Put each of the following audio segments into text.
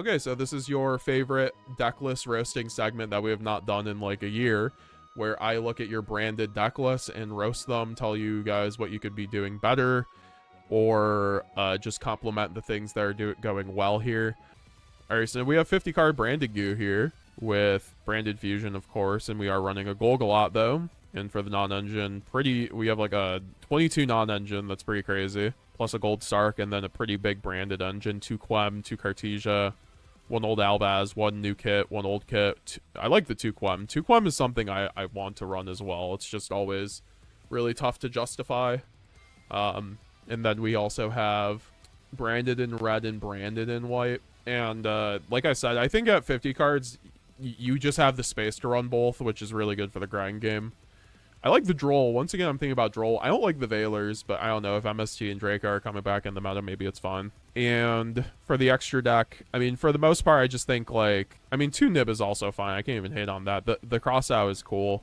Okay, so this is your favorite deck list roasting segment that we have not done in like a year, where I look at your branded deck lists and roast them, tell you guys what you could be doing better, or just compliment the things that are going well here. All right, so we have 50 card branded goo here with branded fusion, of course, and we are running a Golgalot though. And for the non-engine, we have like a 22 non-engine. That's pretty crazy. Plus a Gold Stark, and then a pretty big branded engine. 2 Quem, 2 Cartesia, 1 old Albaz, 1 new kit, 1 old kit. I like the 2 Quem. 2 Quem is something I want to run as well. It's just always really tough to justify. And then we also have branded in red and branded in white. And like I said, I think at 50 cards, you just have the space to run both, which is really good for the grind game. I like the Droll. Once again, I'm thinking about Droll. I don't like the Veilers, but I don't know if MST and Draco are coming back in the meta. Maybe it's fine. And for the extra deck, I mean, for the most part, I just think like, I mean, 2 Nib is also fine. I can't even hate on that. The Crossout is cool.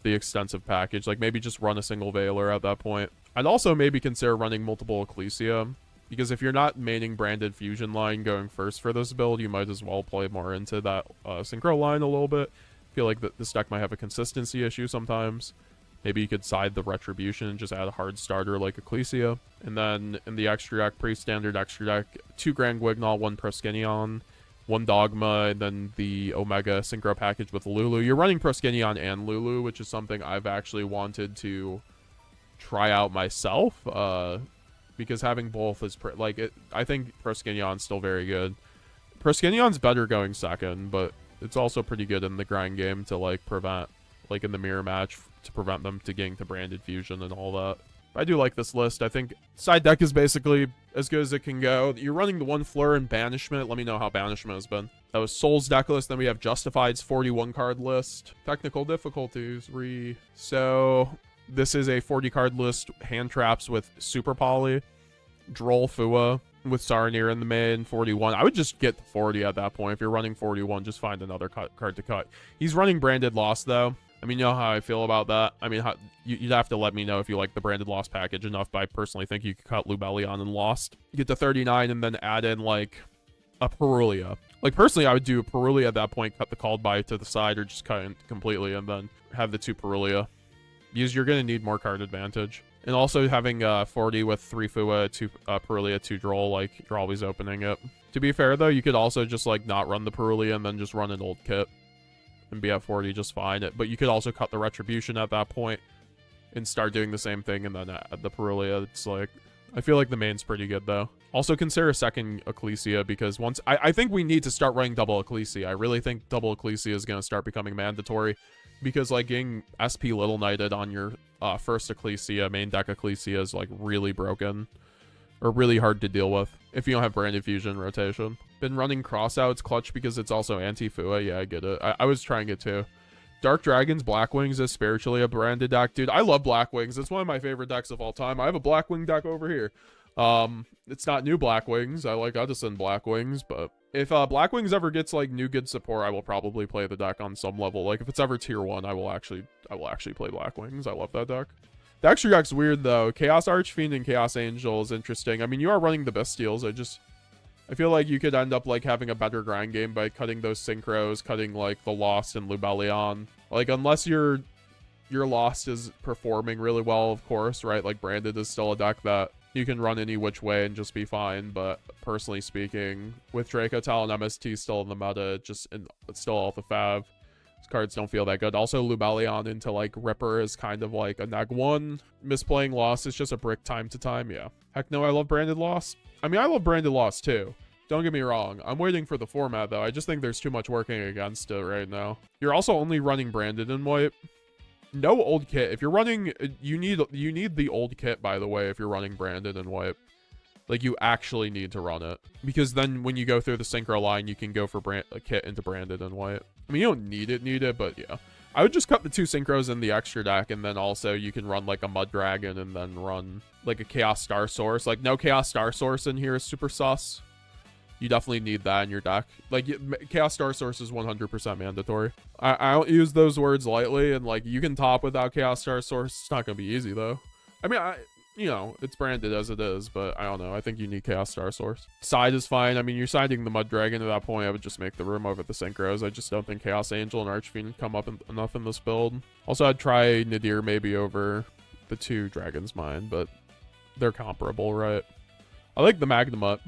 The extensive package, like maybe just run a single Veiler at that point. I'd also maybe consider running multiple Ecclesia, because if you're not maining branded fusion line going first for this build, you might as well play more into that synchro line a little bit. I feel like this deck might have a consistency issue sometimes. Maybe you could side the Retribution and just add a hard starter like Ecclesia. And then in the extra deck, pretty standard extra deck, 2 Grand Guignol, 1 Proskinion, 1 Dogma, and then the Omega Synchro package with Lulu. You're running Proskinion and Lulu, which is something I've actually wanted to try out myself. Because having both is, I think Proskinion's still very good. Proskinion's better going second, but it's also pretty good in the grind game to, like, prevent, like, in the mirror match, to prevent them to getting to branded fusion and all that. I do like this list. I think side deck is basically as good as it can go. You're running the 1 Fleur and Banishment. Let me know how Banishment has been. That was Soul's deck list. Then we have Justified's 41 card list. Technical difficulties. So this is a 40 card list. Hand traps with Super Poly. Droll Fua with Saronir in the main. 41. I would just get the 40 at that point. If you're running 41, just find another card to cut. He's running Branded Lost though. I mean, you know how I feel about that. I mean, you'd have to let me know if you like the Branded Lost package enough, but I personally think you could cut Lubellion and Lost. Get to 39 and then add in, like, a Perulia. Like, personally, I would do a Perulia at that point, cut the Called By to the side, or just cut it completely, and then have the 2 Perulia. Because you're going to need more card advantage. And also having 40 with 3 Fua, 2 Perulia, 2 Droll, like, you're always opening it. To be fair, though, you could also just, like, not run the Perulia and then just run an old kit. And be at 40 just fine. But you could also cut the Retribution at that point and start doing the same thing and then add the Perulia. It's like, I feel like the main's pretty good though. Also consider a second Ecclesia, because once I think we need to start running double Ecclesia. I really think double Ecclesia is going to start becoming mandatory, because like getting SP Little Knighted on your first Ecclesia, main deck Ecclesia, is like really broken or really hard to deal with if you don't have branded fusion rotation. Been running Crossouts clutch because it's also anti-Fua. Yeah, I get it. I was trying it too. Dark Dragons Blackwings is spiritually a branded deck. Dude, I love Blackwings. It's one of my favorite decks of all time. I have a Blackwing deck over here. It's not new Blackwings. I like Edison Blackwings, but if Blackwings ever gets like new good support, I will probably play the deck on some level. Like if it's ever tier 1, I will actually play Blackwings. I love that deck. The extra deck's weird though. Chaos Archfiend and Chaos Angel is interesting. I mean, you are running the Bestials. I feel like you could end up like having a better grind game by cutting those synchros, cutting like the Lost and Lubellion. Like unless your Lost is performing really well, of course, right? Like Branded is still a deck that you can run any which way and just be fine. But personally speaking, with Draco Tal and MST still in the meta, it's still all the fav. These cards don't feel that good. Also, Lubellion into like Ripper is kind of like a neg 1. Misplaying Lost is just a brick time to time. Yeah. Heck no, I love Branded Lost. I mean, I love Branded Lost too. Don't get me wrong. I'm waiting for the format though. I just think there's too much working against it right now. You're also only running Branded in white. No old kit. If you're running, you need the old kit, by the way, if you're running Branded in white. Like, you actually need to run it. Because then when you go through the synchro line, you can go for a kit into Branded in white. I mean, you don't need it, but yeah. I would just cut the 2 synchros in the extra deck, and then also you can run like a Mud Dragon and then run like a Chaos Star Source. Like, no Chaos Star Source in here is super sus. You definitely need that in your deck. Like, Chaos Star Source is 100% mandatory. I don't use those words lightly, and like, you can top without Chaos Star Source. It's not gonna be easy though. I mean, you know, it's branded as it is, but I don't know. I think you need Chaos Star Source. Side is fine. I mean, you're siding the Mud Dragon at that point. I would just make the room over the Synchros. I just don't think Chaos Angel and Archfiend come up enough in this build. Also, I'd try Nadir maybe over the 2 Dragon's Mind, but they're comparable, right? I like the Magnamut.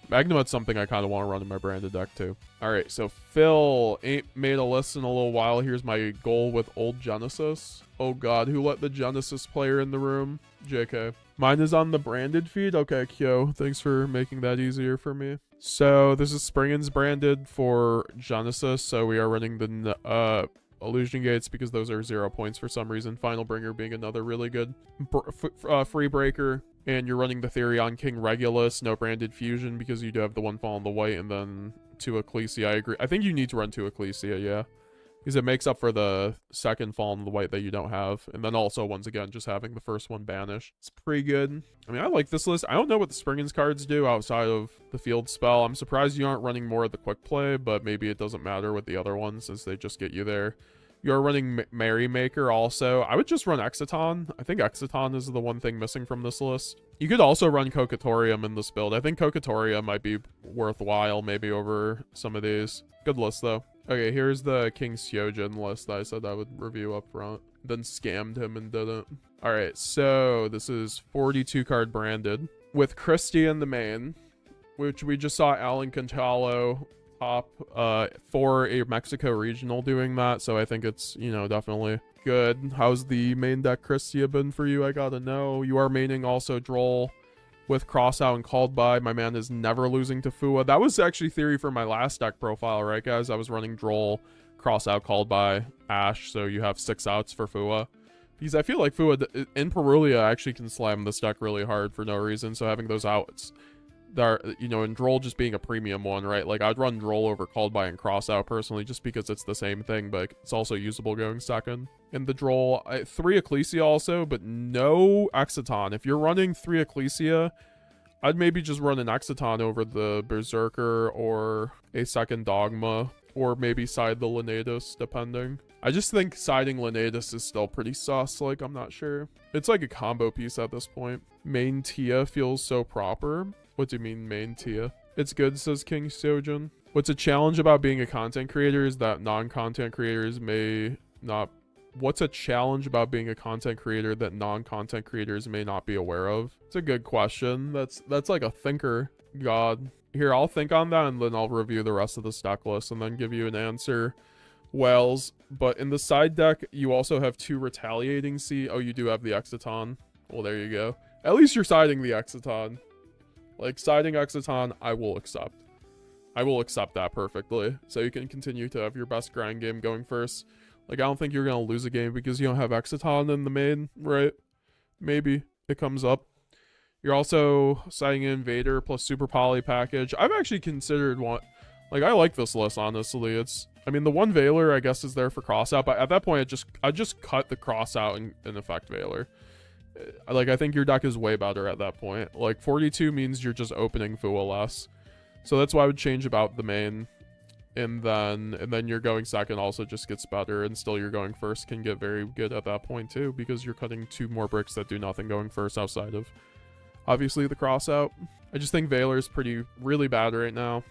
Magnamut's something I kind of want to run in my branded deck too. All right, so Phil ain't made a list in a little while. Here's my goal with old Genesis. Oh God, who let the Genesis player in the room? JK. Mine is on the branded feed. Okay, Kyo, thanks for making that easier for me. So this is Springans branded for Genesis. So we are running the Illusion Gates because those are 0 points for some reason. Final Bringer being another really good free breaker. And you're running the Therion King Regulus, no branded fusion because you do have the 1 fall on the white and then 2 Ecclesia. I agree. I think you need to run 2 Ecclesia, yeah. Because it makes up for the 2nd fall on the white that you don't have. And then also, once again, just having the first one banished. It's pretty good. I mean, I like this list. I don't know what the Springans cards do outside of the field spell. I'm surprised you aren't running more of the quick play, but maybe it doesn't matter with the other ones since they just get you there. You're running Merrymaker also. I would just run Exciton. I think Exciton is the one thing missing from this list. You could also run Cocatorium in this build. I think Cocatorium might be worthwhile maybe over some of these. Good list though. Okay, here's the King Siojan list that I said I would review up front. Then scammed him and didn't. Alright, so this is 42 card branded. With Christie in the main, which we just saw Alan Cantalo top for a Mexico regional doing that, so I think it's, you know, definitely good. How's the main deck Christia been for you? I gotta know. You are maining also Droll with Crossout and Called By. My man is never losing to Fua. That was actually theory for my last deck profile, right guys? I was running Droll, Crossout, Called By, Ash, so you have 6 outs for Fua. Because I feel like Fua in Perulia actually can slam this deck really hard for no reason, so having those outs that, you know, and Droll just being a premium one, right? Like, I'd run Droll over Called By and Crossout personally, just because it's the same thing, but it's also usable going second. And the Droll, 3 Ecclesia also, but no Exciton. If you're running 3 Ecclesia, I'd maybe just run an Exciton over the Berserker or a second Dogma, or maybe side the Lenatus, depending. I just think siding Lenatus is still pretty sus, like, I'm not sure. It's like a combo piece at this point. Main Tia feels so proper. What do you mean, main Tia? It's good, says King Siojan. What's a challenge about being a content creator is that non-content creators may not... What's a challenge about being a content creator that non-content creators may not be aware of? It's a good question. That's like a thinker. God. Here, I'll think on that and then I'll review the rest of the stock list and then give you an answer. Wells, but in the side deck, you also have 2 Retaliating Sea. Oh, you do have the Exciton. Well, there you go. At least you're siding the Exciton. Like, siding Exciton, I will accept. I will accept that perfectly. So you can continue to have your best grind game going first. Like, I don't think you're going to lose a game because you don't have Exciton in the main, right? Maybe it comes up. You're also siding an Invader plus Super Poly package. I've actually considered one... Like, I like this list, honestly. It's... I mean, the 1 Veiler, I guess, is there for Crossout, but at that point, I just cut the Crossout and effect Veiler. Like, I think your deck is way better at that point. Like, 42 means you're just opening Fua less. So that's why I would change about the main. And then you're going second also just gets better, and still you're going first can get very good at that point too, because you're cutting 2 more bricks that do nothing going first outside of, obviously, the Crossout. I just think Veiler's really bad right now.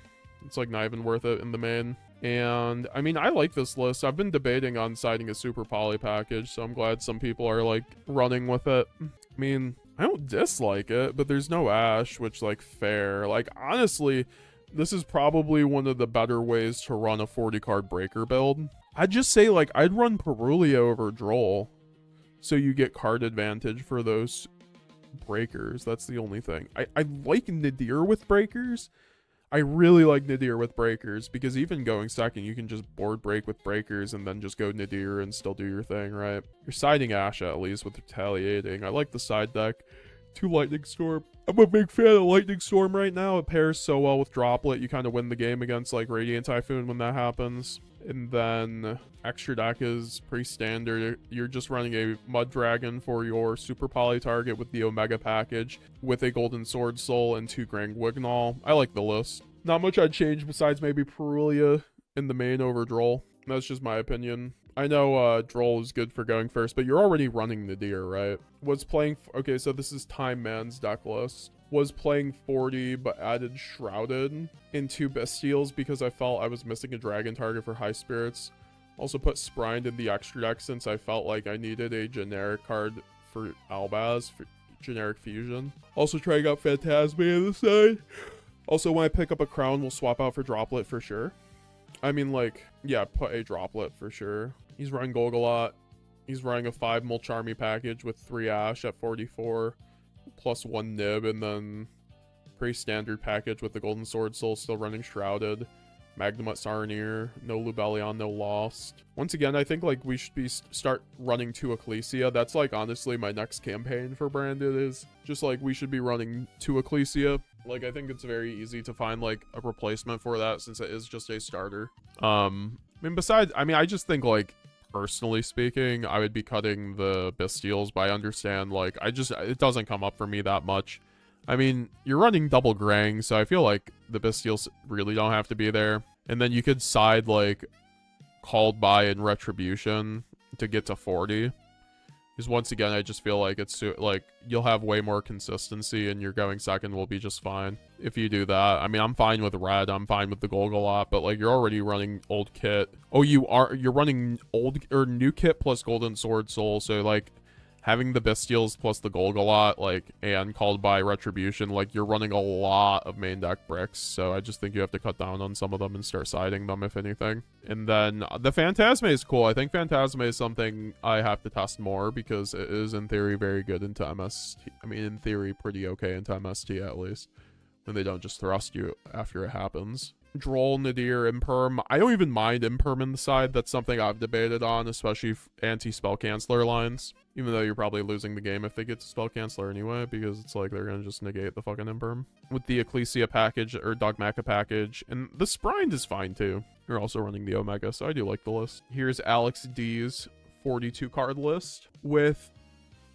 It's like not even worth it in the main. And I mean, I like this list. I've been debating on siding a Super Poly package, so I'm glad some people are like running with it. I mean, I don't dislike it, but there's no Ash, which, like, fair. Like, honestly, this is probably one of the better ways to run a 40 card breaker build. I'd just say, like, I'd run Perulia over Droll, so you get card advantage for those breakers. That's the only thing. I like Nadir with breakers. I really like Nadir with breakers, because even going second, you can just board break with breakers and then just go Nadir and still do your thing, right? You're siding Ash at least with Retaliating. I like the side deck. 2 Lightning Storm. I'm a big fan of Lightning Storm right now. It pairs so well with Droplet. You kind of win the game against, like, Radiant Typhoon when that happens. And then extra deck is pretty standard. You're just running a Mud Dragon for your Super Poly target with the Omega package with a Golden Sword Soul and 2 Grand Wignall. I like the list. Not much I'd change besides maybe Perulia in the main over Droll. That's just my opinion. I know Droll is good for going first, but you're already running Nadir, right? Was playing... Okay, so this is Time Man's deck list. Was playing 40, but added Shrouded in 2 Bestials because I felt I was missing a dragon target for High Spirits. Also put Sprined in the extra deck since I felt like I needed a generic card for Albaz, for generic fusion. Also trying out Phantasme on the side. Also, when I pick up a Crown, we'll swap out for Droplet for sure. I mean, like, yeah, put a Droplet for sure. He's running Golgalot. He's running a 5 Mulcharmy package with 3 Ash at 44, plus 1 Nib, and then pretty standard package with the Golden Sword Soul still running Shrouded. Magnum at Saronir, no Lubellion, no Lost. Once again, I think, like, we should be start running 2 Ecclesia. That's, like, honestly my next campaign for Branded is just, like, we should be running 2 Ecclesia. Like, I think it's very easy to find, like, a replacement for that since it is just a starter. I mean, besides, I mean, I just think, like, personally speaking, I would be cutting the Bestials, but I understand, like, it doesn't come up for me that much. I mean, you're running double graying, so I feel like the Bestials really don't have to be there. And then you could side, like, Called By and Retribution to get to 40. Because once again, I just feel like it's, like, you'll have way more consistency and your going second will be just fine if you do that. I mean, I'm fine with red, I'm fine with the Golgalot, but, like, you're already running old kit. Oh, you're running old, or new kit plus Golden Sword Soul, so, like, having the Bestials plus the Golgalot, like, and Called By Retribution, like, you're running a lot of main deck bricks, so I just think you have to cut down on some of them and start siding them, if anything. And then the Phantasme is cool. I think Phantasme is something I have to test more, because it is, in theory, very good into MST. I mean, in theory, pretty okay into MST, at least, when they don't just thrust you after it happens. Droll, Nadir, Imperm. I don't even mind Imperm in the side. That's something I've debated on, especially anti-spell canceller lines. Even though you're probably losing the game if they get to spell canceller anyway, because it's like they're gonna just negate the fucking Imperm. With the Ecclesia package, or Dogmata package, and the Sprind is fine too. You're also running the Omega, so I do like the list. Here's Alex D's 42 card list with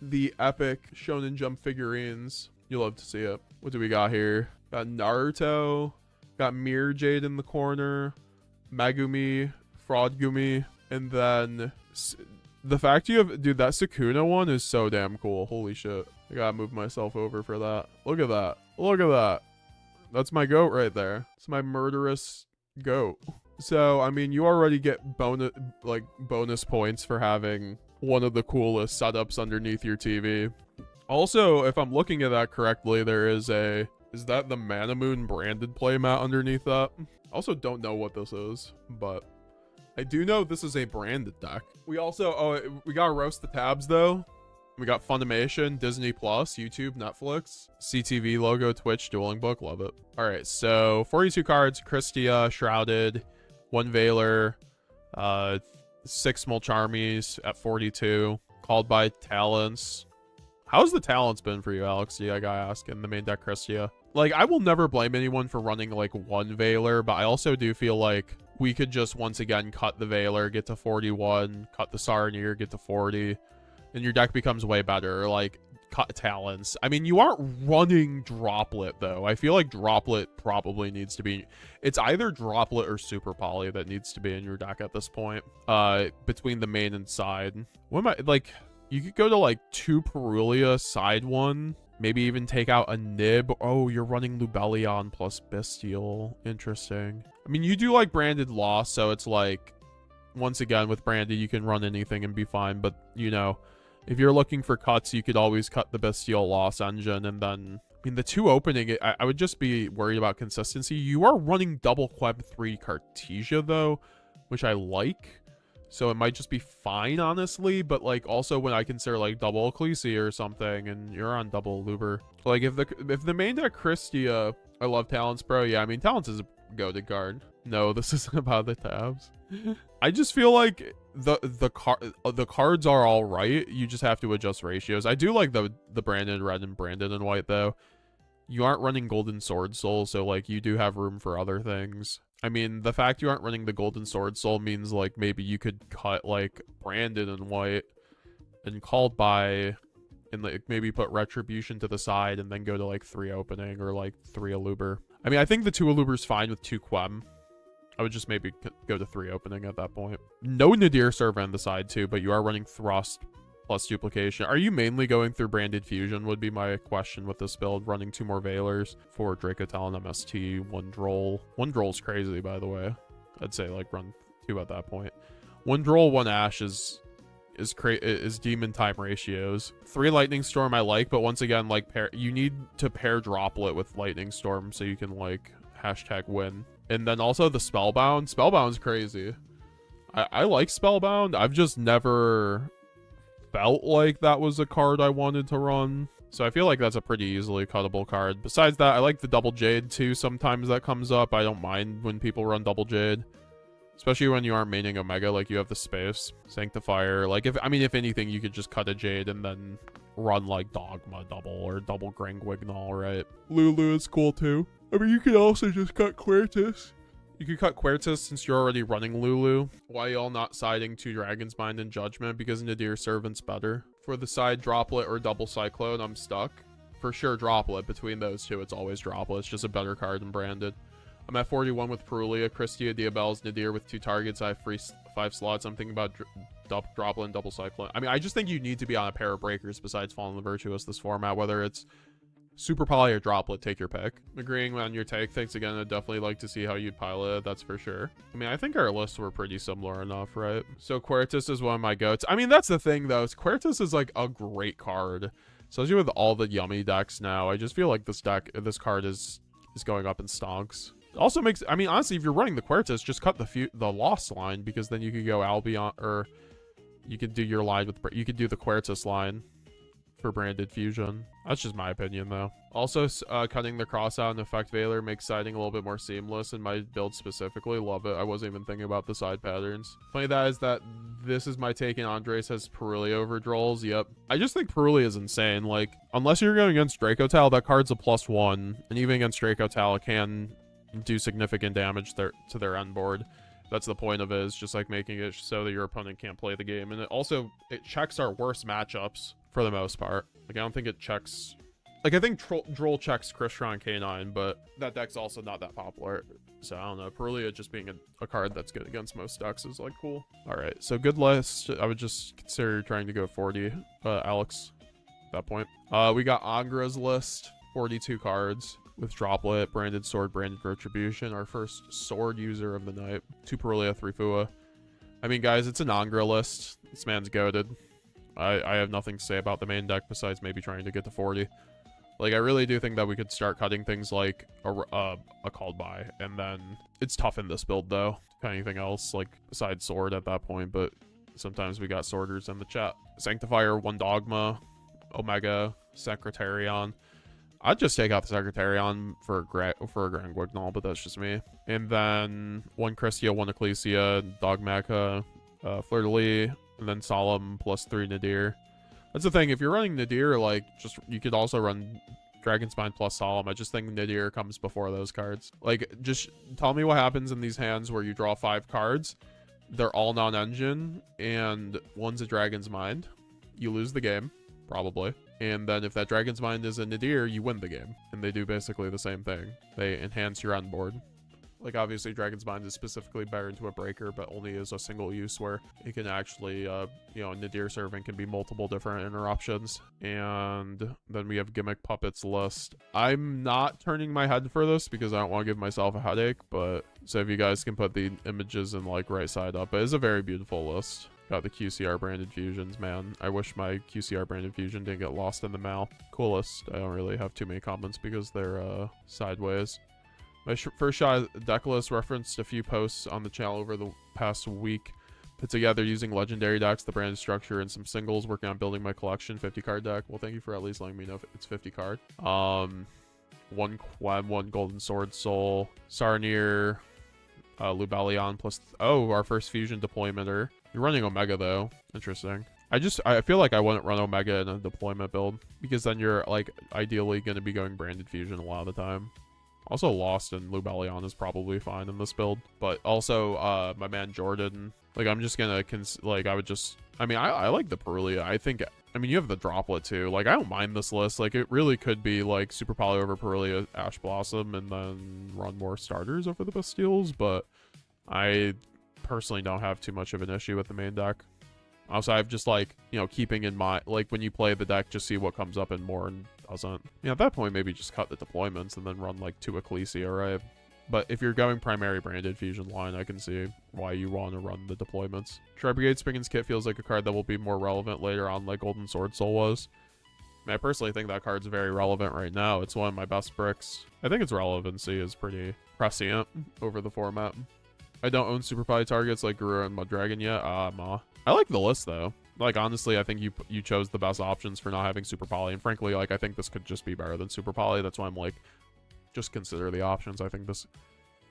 the epic Shonen Jump figurines. You'll love to see it. What do we got here? Got Naruto. Got Mirror Jade in the corner, Megumi, Fraud Gumi, and then the fact you have, dude, that Sukuna one is so damn cool. Holy shit. I gotta move myself over for that. Look at that. Look at that. That's my goat right there. It's my murderous goat. So, I mean, you already get bonus points for having one of the coolest setups underneath your TV. Also, if I'm looking at that correctly, there is a... Is that the Manamoon branded playmat underneath that? Also don't know what this is, but I do know this is a branded deck. We also, we gotta roast the tabs though. We got Funimation, Disney Plus, YouTube, Netflix, CTV logo, Twitch, Dueling Book, love it. All right, so 42 cards, Christia, Shrouded, 1 Veiler, 6 Mulcharmies at 42, Called By Talents. How's the Talents been for you, Alex? I gotta ask in the main deck, Christia. Like, I will never blame anyone for running, like, 1 Veiler, but I also do feel like we could just, once again, cut the Veiler, get to 41, cut the Saronir, get to 40, and your deck becomes way better. Like, cut Talents. I mean, you aren't running Droplet, though. I feel like Droplet probably needs to be... It's either Droplet or Super Poly that needs to be in your deck at this point, between the main and side. What am I... Like, you could go to, like, 2 Perulia, side 1... Maybe even take out a Nib. Oh, you're running Lubellion plus Bestial. Interesting. I mean, you do like branded loss, so it's like, once again, with branded, you can run anything and be fine. But, you know, if you're looking for cuts, you could always cut the Bestial loss engine. And then, I mean, the 2 opening, I would just be worried about consistency. You are running double Queb 3 Cartesia, though, which I like. So it might just be fine, honestly, but, like, also when I consider, like, double Ecclesia or something, and you're on double Luber. Like, if the main deck Christia, I love Talents, bro. Yeah, I mean, Talents is a goated card. No, this isn't about the tabs. I just feel like the cards are all right. You just have to adjust ratios. I do like the branded red and branded and white, though. You aren't running Golden Sword Soul, so, like, you do have room for other things. I mean, the fact you aren't running the Golden Sword Soul means, like, maybe you could cut, like, branded and white and Called By, and, like, maybe put Retribution to the side and then go to, like, 3 opening or, like, 3 Aluber. I mean, I think the 2 Aluber's fine with 2 Quem. I would just maybe go to 3 opening at that point. No Nadir server on the side too, but you are running Thrust plus duplication. Are you mainly going through branded fusion would be my question with this build, running 2 more Veilers, 4 Draco Talon MST, 1 Droll. 1 Droll's crazy, by the way. I'd say like run 2 at that point. 1 Droll, 1 Ash is demon time ratios. 3 Lightning Storm I like, but once again, like you need to pair Droplet with Lightning Storm so you can like hashtag win. And then also the Spellbound. Spellbound's crazy. I like Spellbound. I've just never felt like that was a card I wanted to run. So I feel like that's a pretty easily cuttable card. Besides that, I like the Double Jade too. Sometimes that comes up. I don't mind when people run Double Jade. Especially when you aren't maining Omega, like you have the space. Sanctifier. Like if anything, you could just cut a Jade and then run like Dogma double or double Grangwignall, right? Lulu is cool too. I mean, you could also just cut Quertus. You could cut Quertus since you're already running Lulu. Why y'all not siding 2 Dragon's Mind and Judgment? Because Nadir Servant's better. For the side Droplet or double Cyclone, I'm stuck. For sure Droplet. Between those two, it's always Droplet. It's just a better card than branded. I'm at 41 with Perulia, Christia, Diabelle's Nadir with 2 targets. I have free 5 slots. I'm thinking about Droplet and double Cyclone. I mean, I just think you need to be on a pair of breakers besides Fallen the Virtuous this format, whether it's Super Poly or Droplet, take your pick. Agreeing on your take. Thanks again. I'd definitely like to see how you'd pilot it, that's for sure. I mean, I think our lists were pretty similar enough, right? So Quertus is one of my goats. I mean, that's the thing, though. Quertus is like a great card. Especially with all the yummy decks now. I just feel like this card is going up in stonks. It also makes, I mean, honestly, if you're running the Quertus, just cut the Lost line, because then you could go Albion, or you could do your line with, you could do the Quertus line for branded fusion. That's just my opinion, though. Also, cutting the cross out and effect Veiler makes siding a little bit more seamless in my build specifically. Love it. I wasn't even thinking about the side patterns. Funny that is that this is my take, and Andres has Perulia over Drolls. Yep. I just think Perulia is insane. Like, unless you're going against Draco Tal, that card's a +1, and even against Draco Tal, it can do significant damage to their end board. That's the point of it, is just like making it so that your opponent can't play the game. And it checks our worst matchups for the most part. Like, I don't think it checks, like, I think Droll checks Crystron K9, but that deck's also not that popular. So I don't know, Perulia just being a card that's good against most decks is like cool. All right, so good list. I would just consider trying to go 40, Alex, at that point. We got Angra's list, 42 cards with Droplet, Branded Sword, Branded Retribution, our first sword user of the night. 2 Perulia, 3 Fua. I mean, guys, it's an Angra list. This man's goated. I have nothing to say about the main deck besides maybe trying to get to 40. Like, I really do think that we could start cutting things like a Called By, and then it's tough in this build, though. Anything else, like, besides Sword at that point, but sometimes we got Sworders in the chat. Sanctifier, 1 Dogma, Omega, Secretarion. I'd just take out the Secretarion for a Grangwignall, but that's just me. And then 1 Christia, 1 Ecclesia, Dogmeka, Fleur-de-Lis, and then Solemn plus 3 Nadir. That's the thing, if you're running Nadir, like, just, you could also run Dragon's Mind plus Solemn. I just think Nadir comes before those cards. Like, just tell me what happens in these hands where you draw 5 cards. They're all non-engine, and one's a Dragon's Mind. You lose the game, probably. And then if that Dragon's Mind is a Nadir, you win the game. And they do basically the same thing. They enhance your end board. Like, obviously, Dragon's Mind is specifically better into a breaker, but only as a single use where it can actually, you know, Nadir serving can be multiple different interruptions. And then we have Gimmick Puppets list. I'm not turning my head for this because I don't want to give myself a headache, but so if you guys can put the images in, like, right side up. It is a very beautiful list. Got the QCR branded fusions, man. I wish my QCR branded fusion didn't get lost in the mail. Coolest. I don't really have too many comments because they're sideways. My first shot deck list referenced a few posts on the channel over the past week. Put together using legendary decks, the branded structure, and some singles. Working on building my collection. 50 card deck. Well, thank you for at least letting me know if it's 50 card. 1 Quem, 1 Golden Sword Soul, Sarnier, Lubellion plus. Oh, our first fusion deploymenter. You're running Omega though. Interesting. I feel like I wouldn't run Omega in a deployment build because then you're like ideally going to be going branded fusion a lot of the time. Also, Lost and Lubellion is probably fine in this build. But also, my man Jordan, like, I'm just gonna, I mean, I like the Perulia. I mean, you have the Droplet, too. Like, I don't mind this list. Like, it really could be, like, Super Poly over Perulia, Ash Blossom, and then run more starters over the Bastiles. But I personally don't have too much of an issue with the main deck. Also, I've just like, you know, keeping in mind, like when you play the deck, just see what comes up and more and doesn't. Yeah, at that point, maybe just cut the deployments and then run like 2 Ecclesia, right? But if you're going primary branded fusion line, I can see why you want to run the deployments. Tri-Brigade Springans kit feels like a card that will be more relevant later on, like Golden Sword Soul was. I mean, I personally think that card's very relevant right now. It's one of my best bricks. I think its relevancy is pretty prescient over the format. I don't own Super Poly targets like Garura and Muddragon yet. Ma. I like the list though. Like honestly, I think you chose the best options for not having Super Poly, and frankly, like I think this could just be better than Super Poly. That's why I'm like, just consider the options. I think this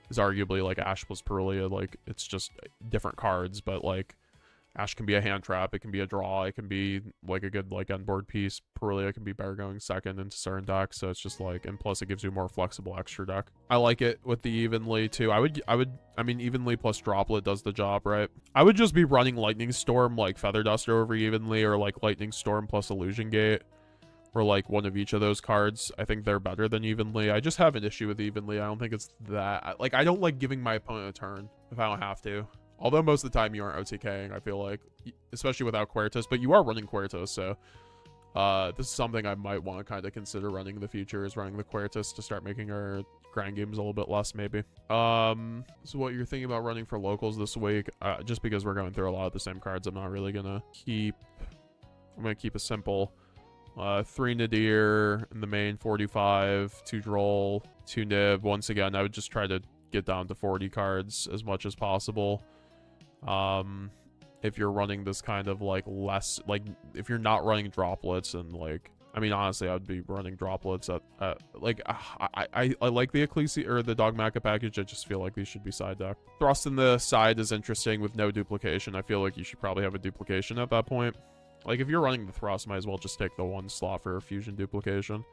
is arguably like Ash plus Perulia. Like it's just different cards, but like Ash can be a hand trap, it can be a draw, it can be like a good like end board piece. Perulia can be better going second into certain decks, so it's just like, and plus it gives you a more flexible extra deck. I like it with the evenly too. I mean evenly plus droplet does the job, right? I would just be running Lightning Storm like Feather Duster over evenly, or like Lightning Storm plus Illusion Gate, or like one of each of those cards. I think they're better than evenly. I just have an issue with evenly. I don't think it's that, like I don't like giving my opponent a turn if I don't have to. Although most of the time you aren't OTKing, I feel like, especially without Quertus, but you are running Quertus, so this is something I might want to kind of consider running in the future, is running the Quertus to start making our grind games a little bit less, maybe. So what you're thinking about running for locals this week, just because we're going through a lot of the same cards, I'm not really gonna keep, I'm gonna keep a simple 3 Nadir in the main, 45, 2 Droll, 2 Nib. Once again, I would just try to get down to 40 cards as much as possible. If you're running this kind of like less, like if you're not running droplets, and like, I mean honestly I would be running droplets at like I like the Ecclesia or the Dogmatica package. I just feel like these should be side deck. Thrust in the side is interesting with no duplication. I feel like you should probably have a duplication at that point. Like if you're running the thrust, might as well just take the 1 slot for fusion duplication.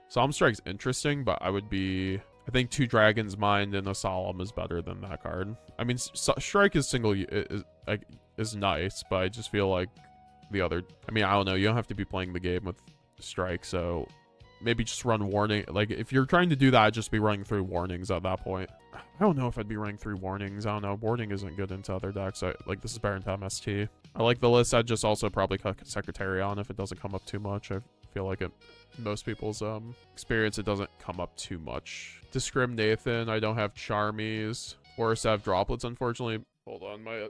Solemn Strike's interesting, but I would be, I think 2 Dragon's Mind and a Solemn is better than that card. I mean, Strike is is nice, but I just feel like the other, I mean, I don't know. You don't have to be playing the game with Strike, so maybe just run Warning. Like, if you're trying to do that, I'd just be running through Warnings at that point. I don't know if I'd be running through Warnings. I don't know. Warding isn't good into other decks. Like, this is better into MST. I like the list. I'd just also probably cut Secretary on if it doesn't come up too much. I feel like it, most people's experience, it doesn't come up too much. Discrim Nathan. I don't have Charmies. Or I have droplets, unfortunately. Hold on, my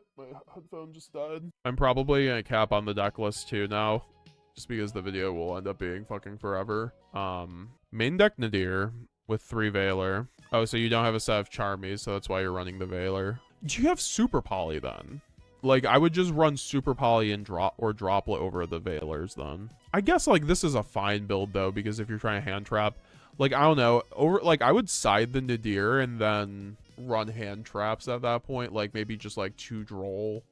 headphone just died. I'm probably gonna cap on the deck list too now, just because the video will end up being fucking forever. Main deck Nadir with 3 Veiler. Oh, so you don't have a set of Charmies, so that's why you're running the Veiler. Do you have Super Poly then? Like, I would just run Super Poly and Droplet over the Veilers then. I guess, like, this is a fine build, though, because if you're trying to hand trap, like, I don't know, like, I would side the Nadir and then run hand traps at that point. Like, maybe just, like, 2 Droll.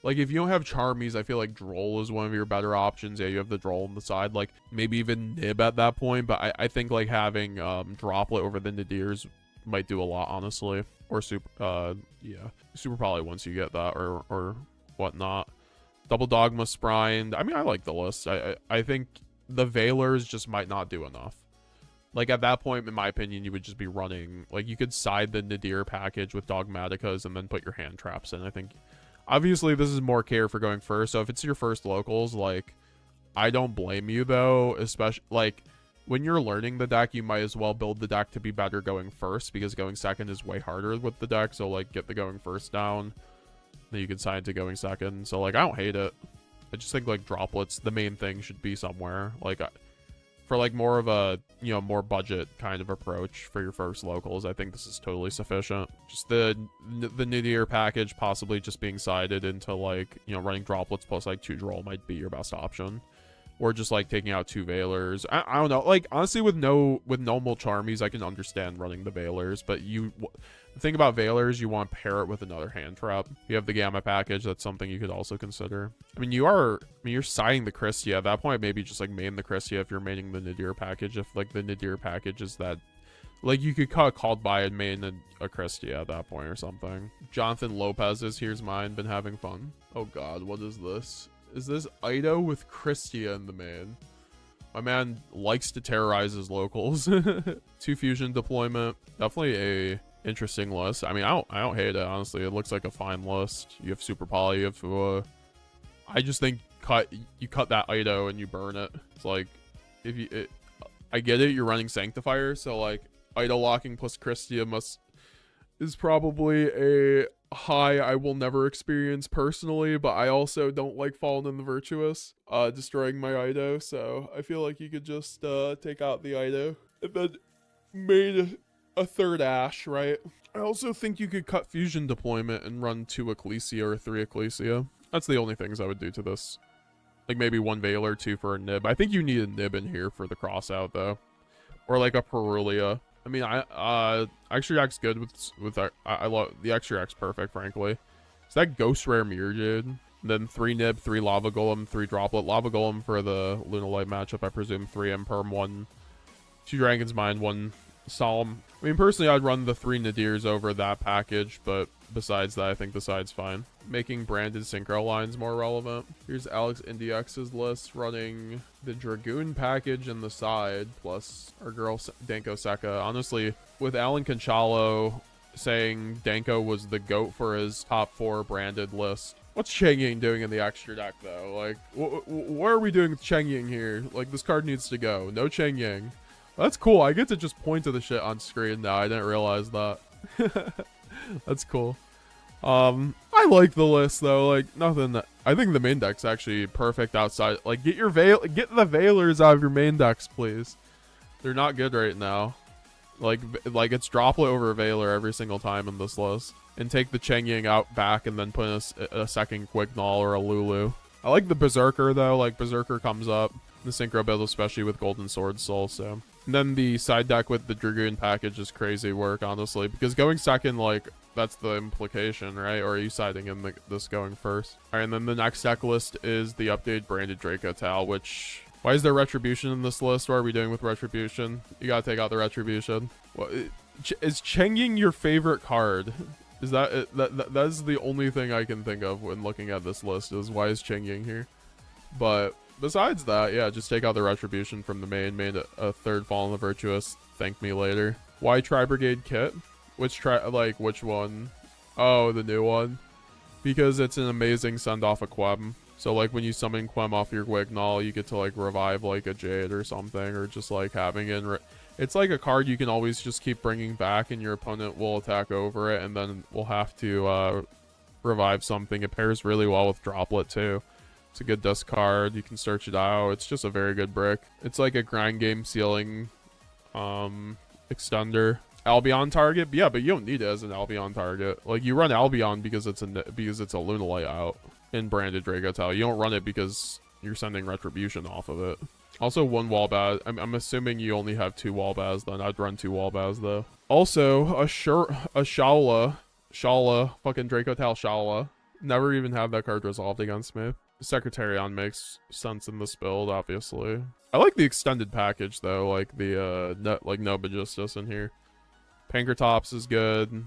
Like, if you don't have Charmies, I feel like Droll is one of your better options. Yeah, you have the Droll on the side. Like, maybe even Nib at that point. But I think, like, having Droplet over the Nadirs might do a lot, honestly. Or yeah, Super Poly once you get that, or whatnot. Double Dogma Sprined. I mean, I like the list. I think the Veilers just might not do enough. Like, at that point, in my opinion, you would just be running, like, you could side the Nadir package with Dogmaticas and then put your hand traps in. I think, obviously, this is more care for going first. So if it's your first locals, like, I don't blame you, though, especially, like, when you're learning the deck, you might as well build the deck to be better going first, because going second is way harder with the deck. So, like, get the going first down, then you can side to going second. So, like, I don't hate it. I just think, like, droplets, the main thing should be somewhere. Like, for, like, more of a, you know, more budget kind of approach for your first locals, I think this is totally sufficient. Just the Nadir package possibly just being sided into, like, you know, running droplets plus, like, 2 Droll might be your best option. Or just, like, taking out 2 Veilers. I don't know. Like, honestly, with normal Charmies, I can understand running the Veilers. But the thing about Veilers, you want to pair it with another hand trap. You have the Gamma package. That's something you could also consider. I mean, you're siding the Christia. At that point, maybe just, like, main the Christia if you're maining the Nadir package. If, like, the Nadir package is that... Like, you could cut Called By and main a Christia at that point or something. Jonathan Lopez is Here's Mine. Been having fun. Oh, God. What is this? Is this Ido with Christia in the main? My man likes to terrorize his locals. 2 fusion deployment. Definitely a interesting list. I mean, I don't hate it, honestly. It looks like a fine list. You have super poly, you have I just think you cut that Ido and you burn it. It's like, if you I get it, you're running Sanctifier, so like Ido locking plus Christia is probably a high I will never experience personally, but I also don't like Fallen in the Virtuous destroying my Ido, so I feel like you could just take out the Ido and then made a third Ash, right? I also think you could cut Fusion Deployment and run 2 Ecclesia or 3 Ecclesia. That's the only things I would do to this. Like maybe 1 Veiler, 2 for a Nib. I think you need a Nib in here for the cross out though. Or like a Perulia. I mean, Extra Jack's good with I love the Extra Jack's perfect, frankly. Is that Ghost Rare Mirror Jade? Then 3 Nib, 3 Lava Golem, 3 Droplet. Lava Golem for the Lunalight matchup, I presume 3 Imperm, 1 2 Dragon's Mind, 1 Solemn. I mean, personally, I'd run the 3 Nadirs over that package, but besides that, I think the side's fine. Making branded synchro lines more relevant. Here's Alex IndieX's list, running the Dragoon package and the side, plus our girl Danko Seka. Honestly, with Alan Conchalo saying Danko was the GOAT for his top 4 branded list, what's Cheng Ying doing in the extra deck, though? Like, what are we doing with Cheng Ying here? Like, this card needs to go. No Cheng Ying. That's cool. I get to just point to the shit on screen now. I didn't realize that. That's cool. I like the list though. Like nothing. I think the main deck's actually perfect outside. Like get the Veilers out of your main decks, please. They're not good right now. Like it's Droplet over Veiler every single time in this list. And take the Cheng Ying out back and then put in a second Quicknull or a Lulu. I like the Berserker though. Like Berserker comes up. The Synchro build, especially with Golden Sword Soul, so. And then the side deck with the Dragoon package is crazy work, honestly, because going second, like, that's the implication, right? Or are you siding in this going first? All right, and then the next deck list is the updated branded Draco Tal, which... Why is there Retribution in this list? What are we doing with Retribution? You gotta take out the Retribution. Well, is Cheng Ying your favorite card? Is that is the only thing I can think of when looking at this list, is why is Cheng Ying here? But... Besides that, yeah, just take out the Retribution from the main, made a third Fallen the Virtuous, thank me later. Why Tri-Brigade Kit? Which one? Oh, the new one. Because it's an amazing send-off of Quem. So, like, when you summon Quem off your Quicknull, you get to, like, revive, like, a Jade or something, or just, like, having it it's like a card you can always just keep bringing back, and your opponent will attack over it, and then we'll have to, revive something. It pairs really well with Droplet, too. It's a good discard. You can search it out. It's just a very good brick. It's like a grind game ceiling extender. Albion target? Yeah, but you don't need it as an Albion target. Like, you run Albion because it's a Lunalight out in branded Draco Tal. You don't run it because you're sending Retribution off of it. Also, 1 Wallbaz. I'm assuming you only have 2 Wallbaz then. I'd run 2 Wallbaz though. Also, a Shaula, fucking Draco Tal Shaula. Never even had that card resolved against me. Secretarion makes sense in this build, obviously. I like the extended package though, like the no Magistus in here. Pankratops is good.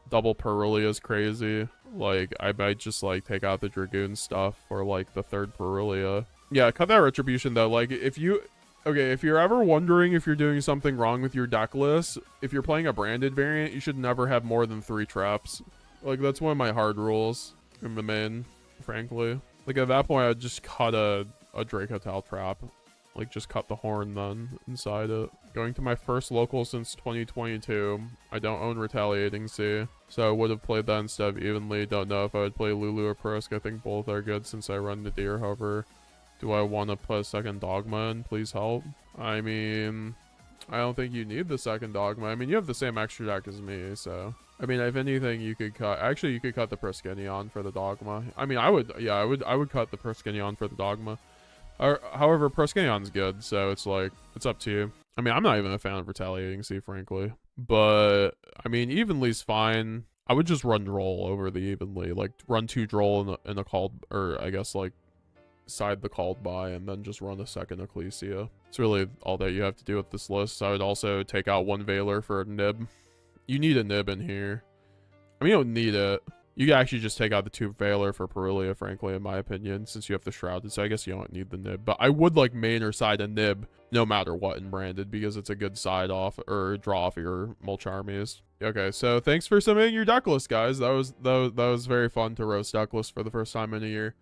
Double Perulia is crazy. Like I might just like take out the Dragoon stuff for like the 3rd Perulia. Yeah, cut that Retribution though. Like if you're ever wondering if you're doing something wrong with your deck list, if you're playing a branded variant, you should never have more than 3 traps. Like that's one of my hard rules in the main, frankly. Like, at that point, I'd just cut a Draco Tal trap. Like, just cut the horn, then, inside it. Going to my first local since 2022. I don't own Retaliating Sea, so I would have played that instead of Evenly. Don't know if I would play Lulu or Prisk. I think both are good since I run the Deer Hover. Do I want to put a second Dogma in? Please help. I mean, I don't think you need the second Dogma. I mean, you have the same extra deck as me, so... I mean, if anything, you could cut... Actually, you could cut the Priskinion for the Dogma. I mean, I would cut the Priskinion for the Dogma. However, Priskinion's good, so it's like, it's up to you. I mean, I'm not even a fan of Retaliating Sea, frankly. But, I mean, Evenly's fine. I would just run Droll over the Evenly. Like, run 2 Droll in a called... Or, I guess, like, side the called by, and then just run a second Ecclesia. It's really all that you have to do with this list. I would also take out 1 Veiler for a Nib. You need a Nib in here. I mean, you don't need it. You can actually just take out the 2 Veiler for Perulia, frankly, in my opinion, since you have the Shrouded, so I guess you don't need the Nib. But I would like main or side a Nib, no matter what in branded, because it's a good side off, or draw off your Mulch armies. Okay, so thanks for submitting your deck list, guys. That was very fun to roast deck list for the first time in a year.